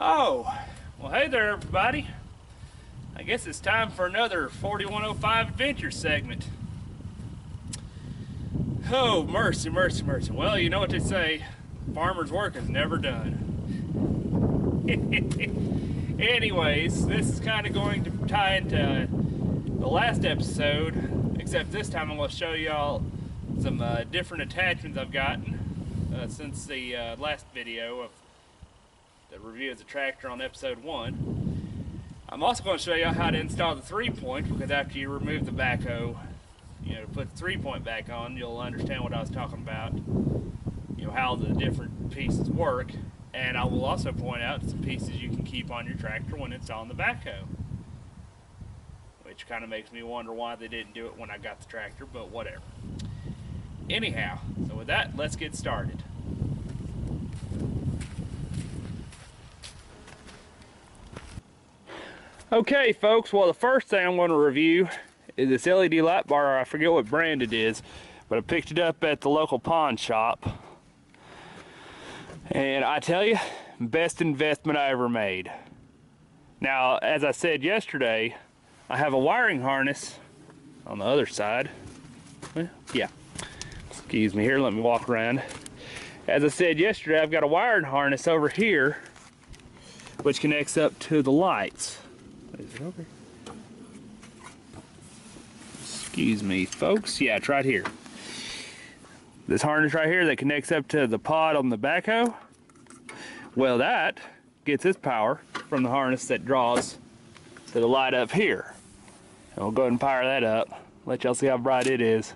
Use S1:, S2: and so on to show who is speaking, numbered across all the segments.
S1: Oh, well, hey there, everybody. I guess it's time for another 4105 Adventure segment. Oh, mercy, mercy, mercy. Well, you know what they say, farmer's work is never done. Anyways, this is kind of going to tie into the last episode, except this time I'm going to show y'all some different attachments I've gotten since the last video of the review of the tractor on episode 1. I'm also going to show you how to install the 3-point, because after you remove the backhoe, to put the 3-point back on, you'll understand what I was talking about, how the different pieces work. And I will also point out some pieces you can keep on your tractor when installing the backhoe, which kind of makes me wonder why they didn't do it when I got the tractor, but whatever. Anyhow, so with that, let's get started. Okay, folks, well, the first thing I'm going to review is this LED light bar. I forget what brand it is, but I picked it up at the local pawn shop. And I tell you, best investment I ever made. Now, as I said yesterday, I have a wiring harness on the other side. Well, yeah, excuse me here, let me walk around. As I said yesterday, I've got a wiring harness over here, which connects up to the lights. Is it over? Excuse me, folks. Yeah, it's right here. This harness right here that connects up to the pod on the backhoe, well, that gets its power from the harness that draws to the light up here. And we'll go ahead and power that up, let y'all see how bright it is.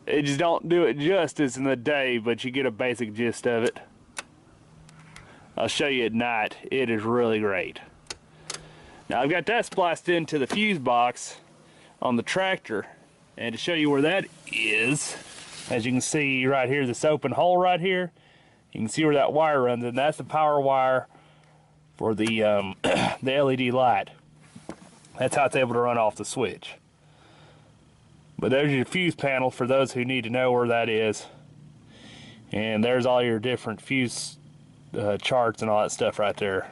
S1: It just don't do it justice in the day, but you get a basic gist of it. I'll show you at night. It is really great. Now, I've got that spliced into the fuse box on the tractor, and to show you where that is, as you can see right here, this open hole right here, you can see where that wire runs, and that's the power wire for the the LED light. That's how it's able to run off the switch. But there's your fuse panel for those who need to know where that is, and there's all your different fuse charts and all that stuff right there.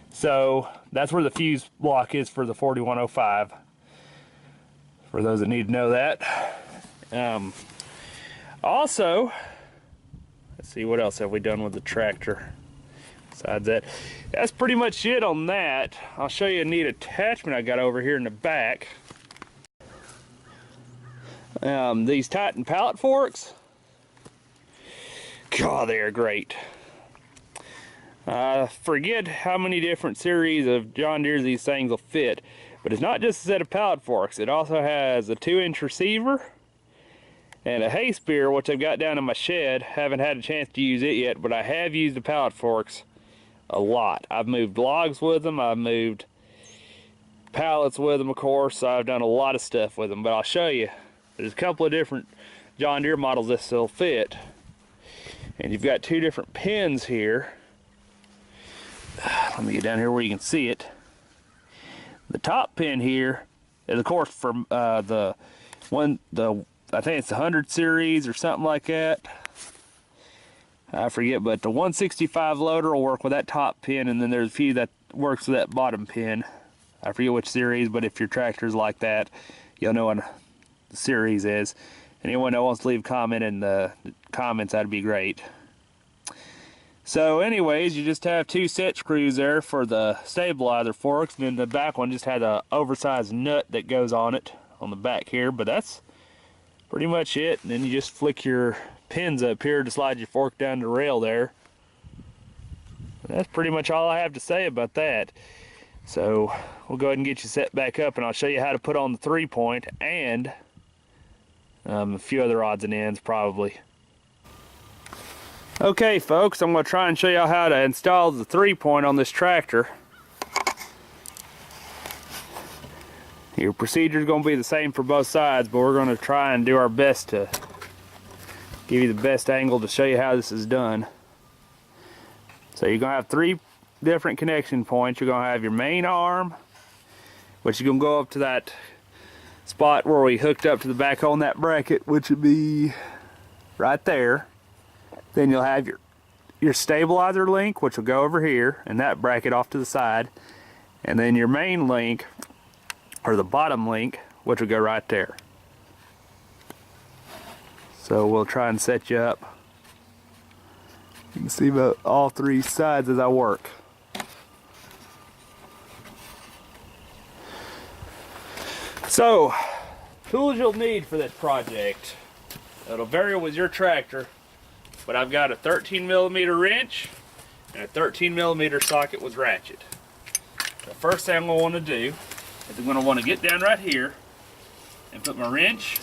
S1: So that's where the fuse block is for the 4105, for those that need to know that. Also, let's see, what else have we done with the tractor besides that? That's pretty much it on that. I'll show you a neat attachment I got over here in the back. These Titan pallet forks, God, they are great. I forget how many different series of John Deere's these things will fit, but it's not just a set of pallet forks. It also has a 2-inch receiver and a hay spear, which I've got down in my shed. Haven't had a chance to use it yet, but I have used the pallet forks a lot. I've moved logs with them. I've moved pallets with them, of course. I've done a lot of stuff with them, but I'll show you. There's a couple of different John Deere models this will fit. And you've got 2 different pins here. Let me get down here where you can see it. The top pin here is, of course, from I think it's the 100 series or something like that. I forget, but the 165 loader will work with that top pin, and then there's a few that works with that bottom pin. I forget which series, but if your tractor's like that, you'll know what the series is. Anyone that wants to leave a comment in the comments, that'd be great. So anyways, you just have 2 set screws there for the stabilizer forks, and then the back one just had an oversized nut that goes on it on the back here, but that's pretty much it. And then you just flick your pins up here to slide your fork down the rail there. And that's pretty much all I have to say about that. So we'll go ahead and get you set back up, and I'll show you how to put on the 3-point and a few other odds and ends probably. Okay, folks, I'm going to try and show you how to install the 3-point on this tractor. Your procedure is going to be the same for both sides, but we're going to try and do our best to give you the best angle to show you how this is done. So you're going to have 3 different connection points. You're going to have your main arm, which is going to go up to that spot where we hooked up to the backhoe on that bracket, which would be right there. Then you'll have your your stabilizer link, which will go over here, and that bracket off to the side, and then your main link, or the bottom link, which will go right there. So we'll try and set you up. You can see about all three sides as I work. So, tools you'll need for this project. It'll vary with your tractor, but I've got a 13mm wrench and a 13mm socket with ratchet. The first thing I'm going to want to do is I'm going to want to get down right here and put my wrench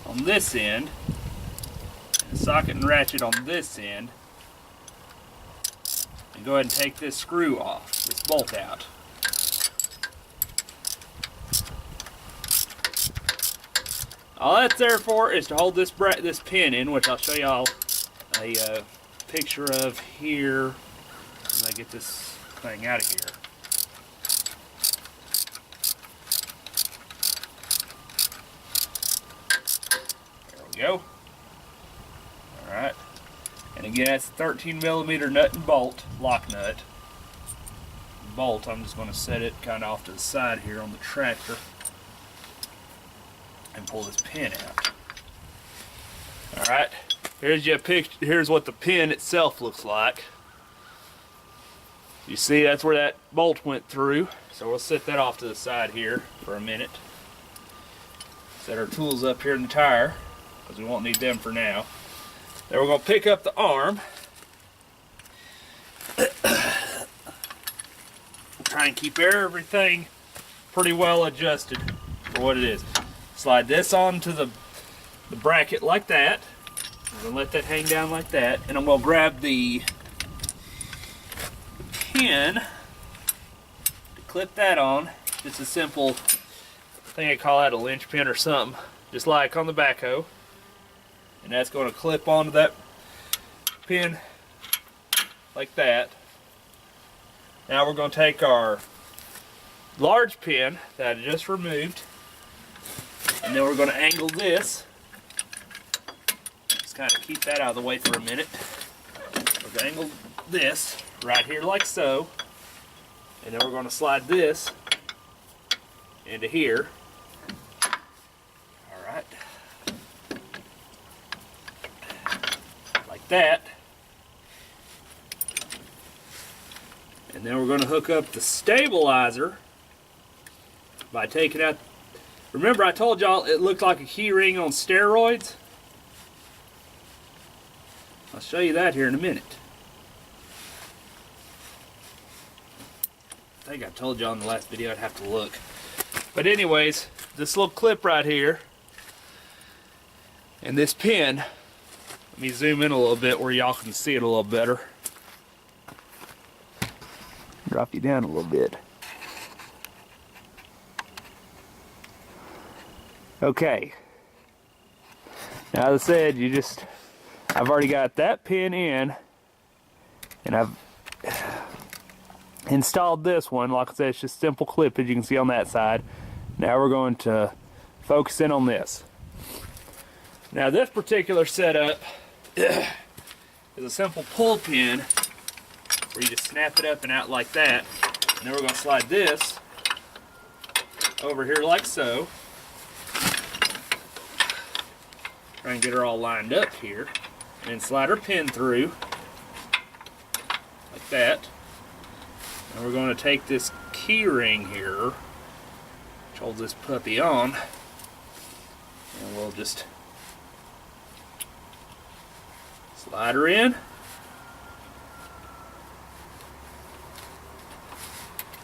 S1: on this end and the socket and ratchet on this end, and go ahead and take this screw off, this bolt out. All that's there for is to hold this pin in, which I'll show y'all a picture of here when I get this thing out of here. There we go. Alright. And again, that's a 13mm nut and bolt, lock nut. Bolt, I'm just going to set it kind of off to the side here on the tractor and pull this pin out. Alright, here's what the pin itself looks like. You see, that's where that bolt went through, so we'll set that off to the side here for a minute. Set our tools up here in the tire, because we won't need them for now. Then we're going to pick up the arm. Try and keep everything pretty well adjusted for what it is. Slide this onto the bracket like that. I'm going to let that hang down like that. And I'm going to grab the pin to clip that on. Just a simple, I think I call that a linch pin or something. Just like on the backhoe. And that's going to clip onto that pin like that. Now we're going to take our large pin that I just removed, and then we're going to angle this. Just kind of keep that out of the way for a minute. We're going to angle this right here like so, and then we're going to slide this into here. Alright. Like that. And then we're going to hook up the stabilizer by taking out, remember I told y'all it looked like a key ring on steroids? I'll show you that here in a minute. I think I told y'all in the last video I'd have to look. But anyways, this little clip right here and this pin, let me zoom in a little bit where y'all can see it a little better. Drop you down a little bit. Okay. Now as I said, I've already got that pin in, and I've installed this one. Like I said, it's just simple clippage you can see on that side. Now we're going to focus in on this. Now this particular setup is a simple pull pin where you just snap it up and out like that. And then we're going to slide this over here like so. Try and get her all lined up here. And then slide her pin through like that. And we're going to take this key ring here, which holds this puppy on, and we'll just slide her in.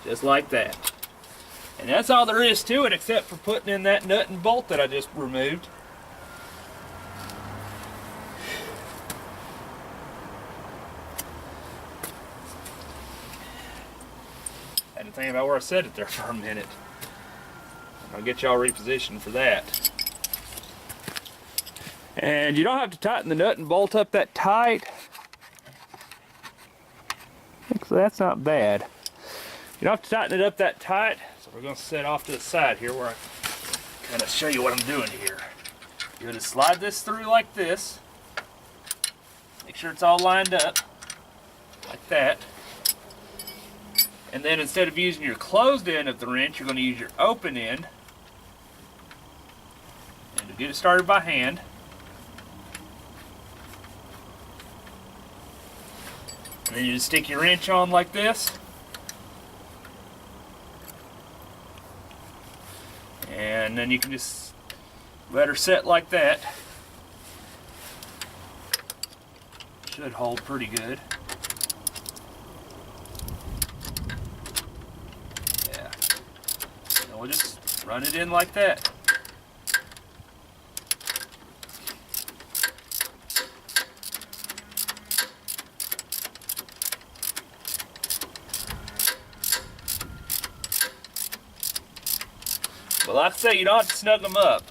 S1: Just like that. And that's all there is to it, except for putting in that nut and bolt that I just removed. Had to think about where I set it there for a minute. I'll get y'all repositioned for that. And you don't have to tighten the nut and bolt up that tight. So that's not bad. You don't have to tighten it up that tight, so we're going to set off to the side here where I kind of show you what I'm doing here. You're going to slide this through like this. Make sure it's all lined up. like that. And then instead of using your closed end of the wrench, you're going to use your open end. And to get it started by hand, and then you just stick your wrench on like this. And then you can just let her set like that. Should hold pretty good. Yeah. And we'll just run it in like that. But like I say, you don't have to snug them up.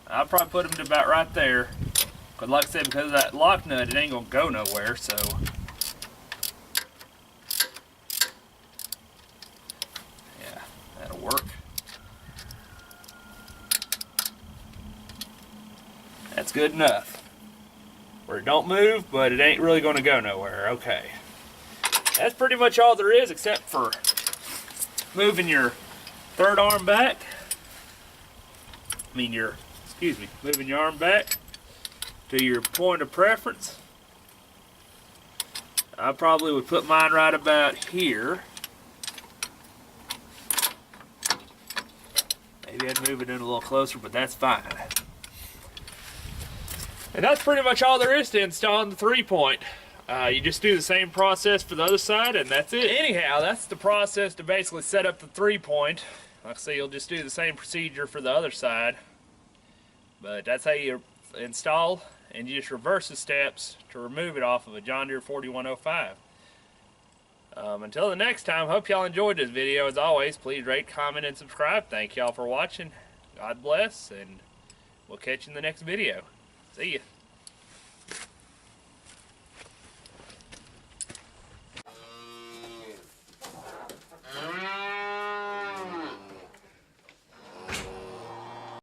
S1: I'll probably put them to about right there. But like I said, because of that lock nut, it ain't going to go nowhere, so. Yeah, that'll work. That's good enough. Where it don't move, but it ain't really going to go nowhere. Okay. That's pretty much all there is, except for moving your third arm back. Moving your arm back to your point of preference. I probably would put mine right about here. Maybe I'd move it in a little closer, but that's fine. And that's pretty much all there is to installing the 3-point. You just do the same process for the other side, and that's it. Anyhow, that's the process to basically set up the 3-point. Like I say, you'll just do the same procedure for the other side. But that's how you install, and you just reverse the steps to remove it off of a John Deere 4105. Until the next time, hope y'all enjoyed this video. As always, please rate, comment, and subscribe. Thank y'all for watching. God bless, and we'll catch you in the next video. See ya.